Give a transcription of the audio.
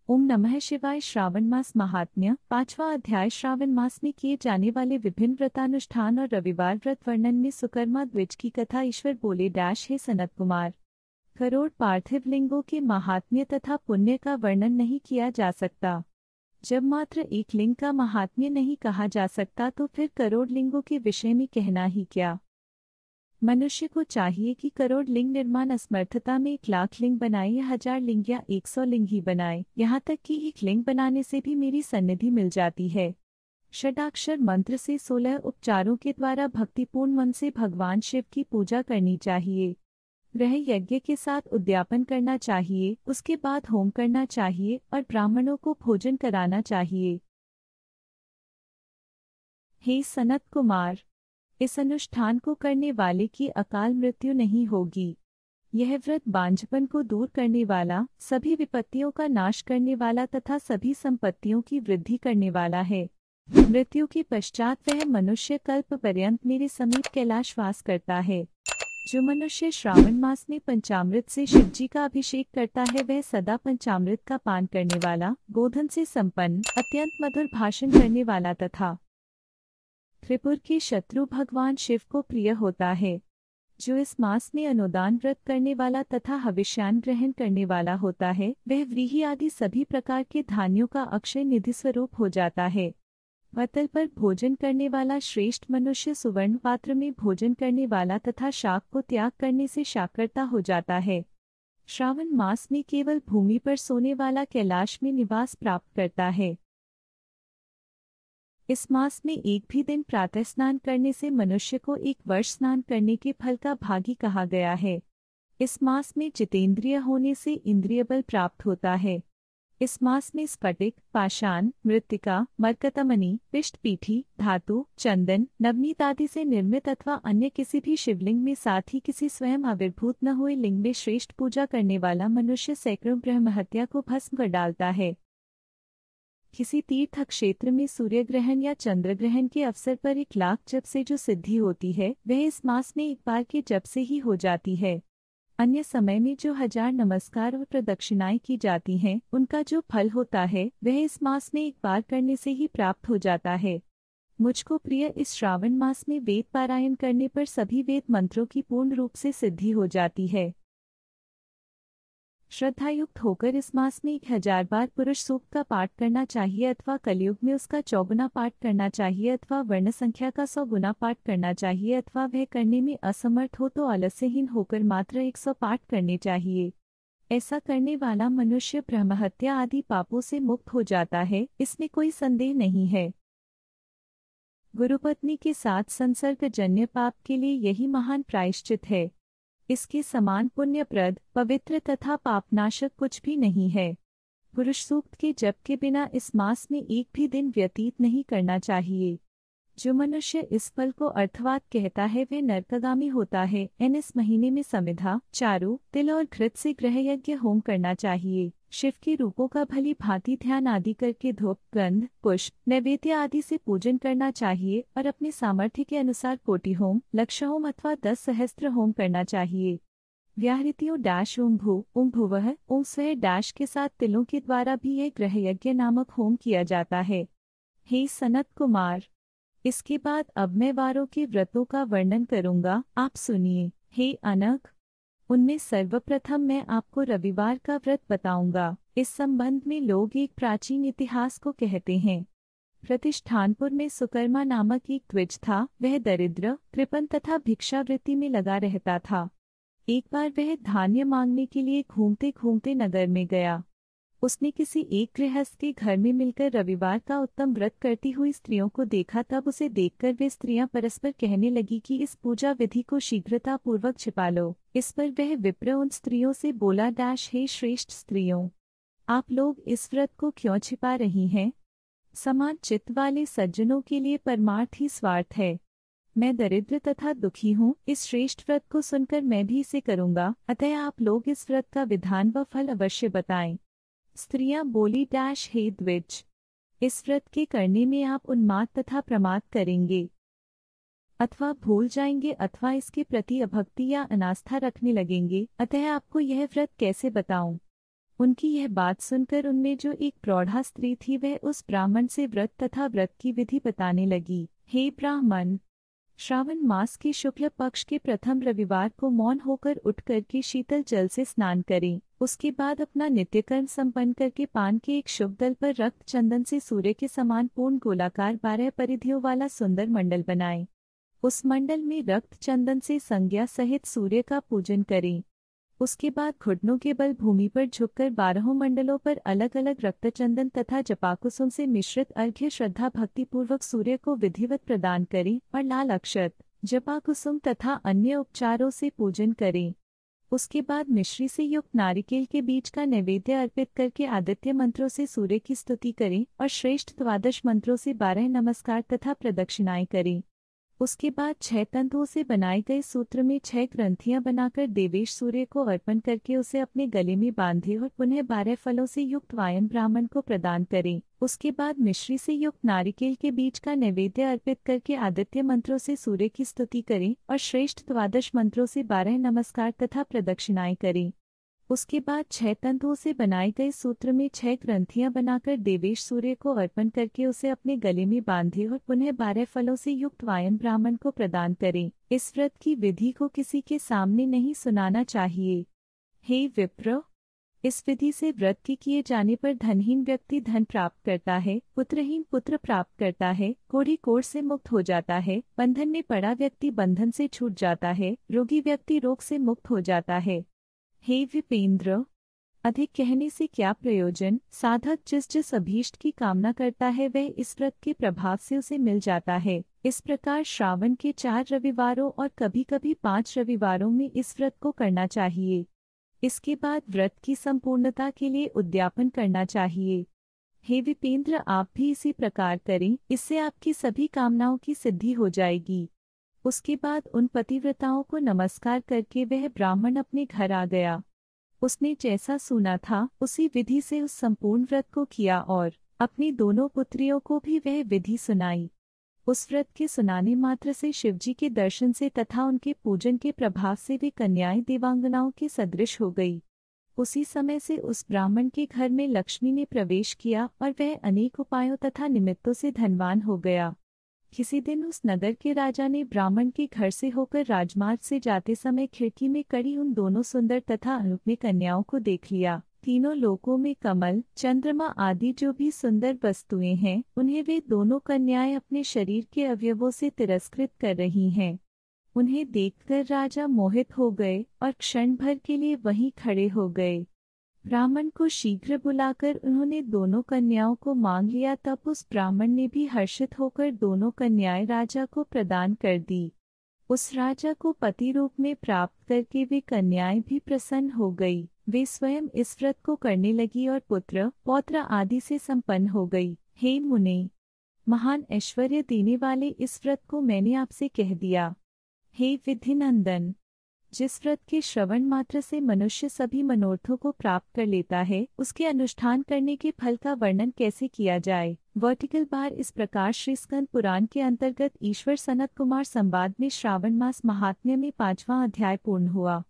ओम नमः शिवाय। श्रावण मास महात्म्य। 5वां अध्याय। श्रावण मास में किए जाने वाले विभिन्न व्रतानुष्ठान और रविवार व्रत वर्णन में सुकर्मा द्विज की कथा। ईश्वर बोले हे सनत कुमार, करोड़ पार्थिव लिंगों के महात्म्य तथा पुण्य का वर्णन नहीं किया जा सकता। जब मात्र एक लिंग का महात्म्य नहीं कहा जा सकता तो फिर करोड़ लिंगों के विषय में कहना ही क्या। मनुष्य को चाहिए कि करोड़ लिंग निर्माण असमर्थता में 1,00,000 लिंग बनाए या 1,000 लिंग या 100 लिंग ही बनाए। यहाँ तक कि एक लिंग बनाने से भी मेरी सन्निधि मिल जाती है। षडाक्षर मंत्र से 16 उपचारों के द्वारा भक्तिपूर्ण मन से भगवान शिव की पूजा करनी चाहिए। ग्रह यज्ञ के साथ उद्यापन करना चाहिए, उसके बाद होम करना चाहिए और ब्राह्मणों को भोजन कराना चाहिए। हे सनत कुमार, इस अनुष्ठान को करने वाले की अकाल मृत्यु नहीं होगी। यह व्रत बांझपन को दूर करने वाला, सभी विपत्तियों का नाश करने वाला तथा सभी संपत्तियों की वृद्धि करने वाला है। मृत्यु के पश्चात वह मनुष्य कल्प पर्यंत मेरे समीप कैलाश वास करता है। जो मनुष्य श्रावण मास में पंचामृत से शिवजी का अभिषेक करता है वह सदा पंचामृत का पान करने वाला, गोधन से संपन्न, अत्यंत मधुर भाषण करने वाला तथा त्रिपुर के शत्रु भगवान शिव को प्रिय होता है। जो इस मास में अनुदान व्रत करने वाला तथा हविष्यान ग्रहण करने वाला होता है वह व्रीहि आदि सभी प्रकार के धान्यों का अक्षय निधि स्वरूप हो जाता है। पतल पर भोजन करने वाला श्रेष्ठ मनुष्य सुवर्ण पात्र में भोजन करने वाला तथा शाक को त्याग करने से शाकर्ता हो जाता है। श्रावण मास में केवल भूमि पर सोने वाला कैलाश में निवास प्राप्त करता है। इस मास में एक भी दिन प्रातः स्नान करने से मनुष्य को 1 वर्ष स्नान करने के फल का भागी कहा गया है। इस मास में जितेंद्रिय होने से इंद्रिय बल प्राप्त होता है। इस मास में स्फटिक, पाषाण, मृत्तिका, मरकतमणि, पिष्टपीठी, धातु, चंदन, नवनीत आदि से निर्मित अथवा अन्य किसी भी शिवलिंग में साथ ही किसी स्वयं आविर्भूत न हुए लिंग में श्रेष्ठ पूजा करने वाला मनुष्य सैकड़ों ब्रह्महत्या को भस्म कर डालता है। किसी तीर्थ क्षेत्र में सूर्य ग्रहण या चंद्र ग्रहण के अवसर पर 1,00,000 जप से जो सिद्धि होती है वह इस मास में एक बार के जप से ही हो जाती है। अन्य समय में जो 1000 नमस्कार और प्रदक्षिणाएं की जाती हैं उनका जो फल होता है वह इस मास में एक बार करने से ही प्राप्त हो जाता है। मुझको प्रिय इस श्रावण मास में वेद पारायण करने पर सभी वेद मंत्रों की पूर्ण रूप से सिद्धि हो जाती है। श्रद्धायुक्त होकर इस मास में 1000 बार पुरुष सूक्त का पाठ करना चाहिए अथवा कलयुग में उसका 4 गुना पाठ करना चाहिए अथवा वर्ण संख्या का 100 गुना पाठ करना चाहिए अथवा वह करने में असमर्थ हो तो आलस्यहीन होकर मात्र 100 पाठ करने चाहिए। ऐसा करने वाला मनुष्य ब्रह्महत्या आदि पापों से मुक्त हो जाता है, इसमें कोई संदेह नहीं है। गुरुपत्नी के साथ संसर्गजन्य पाप के लिए यही महान प्रायश्चित है। इसके समान पुण्यप्रद, पवित्र तथा पापनाशक कुछ भी नहीं है। पुरुष सूक्त के जप के बिना इस मास में एक भी दिन व्यतीत नहीं करना चाहिए। जो मनुष्य इस फल को अर्थवाद कहता है वह नरकगामी होता है। इस महीने में समिधा, चारु, तिल और घृत से ग्रह यज्ञ होम करना चाहिए। शिव के रूपों का भली भांति ध्यान आदि करके धूप, गंध, पुष्प, नैवेद्य आदि से पूजन करना चाहिए और अपने सामर्थ्य के अनुसार कोटि होम, लक्ष होम अथवा 10 सहस्त्र होम करना चाहिए। व्याहृतियों ओम भू, ओम भुवः, ओम स्वः डैश के साथ तिलों के द्वारा भी यह ग्रह यज्ञ नामक होम किया जाता है। हे सनत कुमार, इसके बाद अब मैं वारों के व्रतों का वर्णन करूंगा, आप सुनिए। हे अनघ, उनमें सर्वप्रथम मैं आपको रविवार का व्रत बताऊंगा। इस संबंध में लोग एक प्राचीन इतिहास को कहते हैं। प्रतिष्ठानपुर में सुकर्मा नामक एक द्विज था। वह दरिद्र, कृपण तथा भिक्षावृत्ति में लगा रहता था। एक बार वह धान्य मांगने के लिए घूमते घूमते नगर में गया। उसने किसी एक गृहस्थ के घर में मिलकर रविवार का उत्तम व्रत करती हुई स्त्रियों को देखा। तब उसे देखकर वे स्त्रियां परस्पर कहने लगी कि इस पूजा विधि को शीघ्रता पूर्वक छिपा लो। इस पर वह विप्र उन स्त्रियों से बोला हे श्रेष्ठ स्त्रियों, आप लोग इस व्रत को क्यों छिपा रही हैं? समान चित्त वाले सज्जनों के लिए परमार्थ ही स्वार्थ है। मैं दरिद्र तथा दुखी हूँ। इस श्रेष्ठ व्रत को सुनकर मैं भी इसे करूँगा, अतः आप लोग इस व्रत का विधान व फल अवश्य बताएं। स्त्रियां बोली हे द्विज, इस व्रत के करने में आप उन्माद तथा प्रमाद करेंगे अथवा भूल जाएंगे अथवा इसके प्रति अभक्ति या अनास्था रखने लगेंगे, अतः आपको यह व्रत कैसे बताऊं? उनकी यह बात सुनकर उनमें जो एक प्रौढ़ा स्त्री थी वह उस ब्राह्मण से व्रत तथा व्रत की विधि बताने लगी। हे ब्राह्मण, श्रावण मास के शुक्ल पक्ष के प्रथम रविवार को मौन होकर उठ करके शीतल जल से स्नान करें। उसके बाद अपना नित्यकर्म संपन्न करके पान के एक शुभ दल पर रक्त चंदन से सूर्य के समान पूर्ण गोलाकार 12 परिधियों वाला सुंदर मंडल बनाएं। उस मंडल में रक्त चंदन से संज्ञा सहित सूर्य का पूजन करें। उसके बाद घुटनों के बल भूमि पर झुककर 12 मंडलों पर अलग अलग रक्तचंदन तथा जपाकुसुम से मिश्रित अर्घ्य श्रद्धा भक्ति पूर्वक सूर्य को विधिवत प्रदान करें और लाल अक्षत, जपाकुसुम तथा अन्य उपचारों से पूजन करें। उसके बाद मिश्री से युक्त नारिकेल के बीज का नैवेद्य अर्पित करके आदित्य मंत्रों से सूर्य की स्तुति करें और श्रेष्ठ 12 मंत्रों से 12 नमस्कार तथा प्रदक्षिणाएं करें। उसके बाद 6 तंतुओं से बनाए गए सूत्र में 6 ग्रंथियां बनाकर देवेश सूर्य को अर्पण करके उसे अपने गले में बांधे और पुनः 12 फलों से युक्त वायन ब्राह्मण को प्रदान करें। उसके बाद मिश्री से युक्त नारिकेल के बीज का नैवेद्य अर्पित करके आदित्य मंत्रों से सूर्य की स्तुति करें और श्रेष्ठ 12 मंत्रों से 12 नमस्कार तथा प्रदक्षिणाएं करें। उसके बाद 6 तंतुओं से बनाए गए सूत्र में 6 ग्रंथियां बनाकर देवेश सूर्य को अर्पण करके उसे अपने गले में बांधे और पुनः 12 फलों से युक्त वायन ब्राह्मण को प्रदान करें। इस व्रत की विधि को किसी के सामने नहीं सुनाना चाहिए। हे विप्र, इस विधि से व्रत के किए जाने पर धनहीन व्यक्ति धन प्राप्त करता है, पुत्रहीन पुत्र प्राप्त करता है, कोढ़ी कोढ़ से मुक्त हो जाता है, बंधन में पड़ा व्यक्ति बंधन से छूट जाता है, रोगी व्यक्ति रोग से मुक्त हो जाता है। हे विपेंद्र, अधिक कहने से क्या प्रयोजन। साधक जिस जिस अभीष्ट की कामना करता है वह इस व्रत के प्रभाव से उसे मिल जाता है। इस प्रकार श्रावण के 4 रविवारों और कभी कभी 5 रविवारों में इस व्रत को करना चाहिए। इसके बाद व्रत की संपूर्णता के लिए उद्यापन करना चाहिए। हे विपेंद्र, आप भी इसी प्रकार करें, इससे आपकी सभी कामनाओं की सिद्धि हो जाएगी। उसके बाद उन पतिव्रताओं को नमस्कार करके वह ब्राह्मण अपने घर आ गया। उसने जैसा सुना था उसी विधि से उस संपूर्ण व्रत को किया और अपनी दोनों पुत्रियों को भी वह विधि सुनाई। उस व्रत के सुनाने मात्र से शिवजी के दर्शन से तथा उनके पूजन के प्रभाव से वे कन्याएं देवांगनाओं के सदृश हो गई। उसी समय से उस ब्राह्मण के घर में लक्ष्मी ने प्रवेश किया और वह अनेक उपायों तथा निमित्तों से धनवान हो गया। किसी दिन उस नगर के राजा ने ब्राह्मण के घर से होकर राजमार्ग से जाते समय खिड़की में कड़ी उन दोनों सुंदर तथा अनुपम कन्याओं को देख लिया। तीनों लोकों में कमल, चंद्रमा आदि जो भी सुंदर वस्तुएं हैं उन्हें वे दोनों कन्याएं अपने शरीर के अवयवों से तिरस्कृत कर रही हैं। उन्हें देखकर राजा मोहित हो गए और क्षण भर के लिए वहीं खड़े हो गए। ब्राह्मण को शीघ्र बुलाकर उन्होंने दोनों कन्याओं को मांग लिया। तब उस ब्राह्मण ने भी हर्षित होकर दोनों कन्याएं राजा को प्रदान कर दी। उस राजा को पति रूप में प्राप्त करके वे कन्याएं भी प्रसन्न हो गई। वे स्वयं इस व्रत को करने लगी और पुत्र पौत्र आदि से संपन्न हो गई। हे मुने, महान ऐश्वर्य देने वाले इस व्रत को मैंने आपसे कह दिया। हे विधिनंदन, जिस व्रत के श्रवण मात्र से मनुष्य सभी मनोरथों को प्राप्त कर लेता है उसके अनुष्ठान करने के फल का वर्णन कैसे किया जाए। वर्टिकल बार इस प्रकार श्री स्कंद पुराण के अंतर्गत ईश्वर सनत कुमार संवाद में श्रावण मास महात्म्य में 5वां अध्याय पूर्ण हुआ।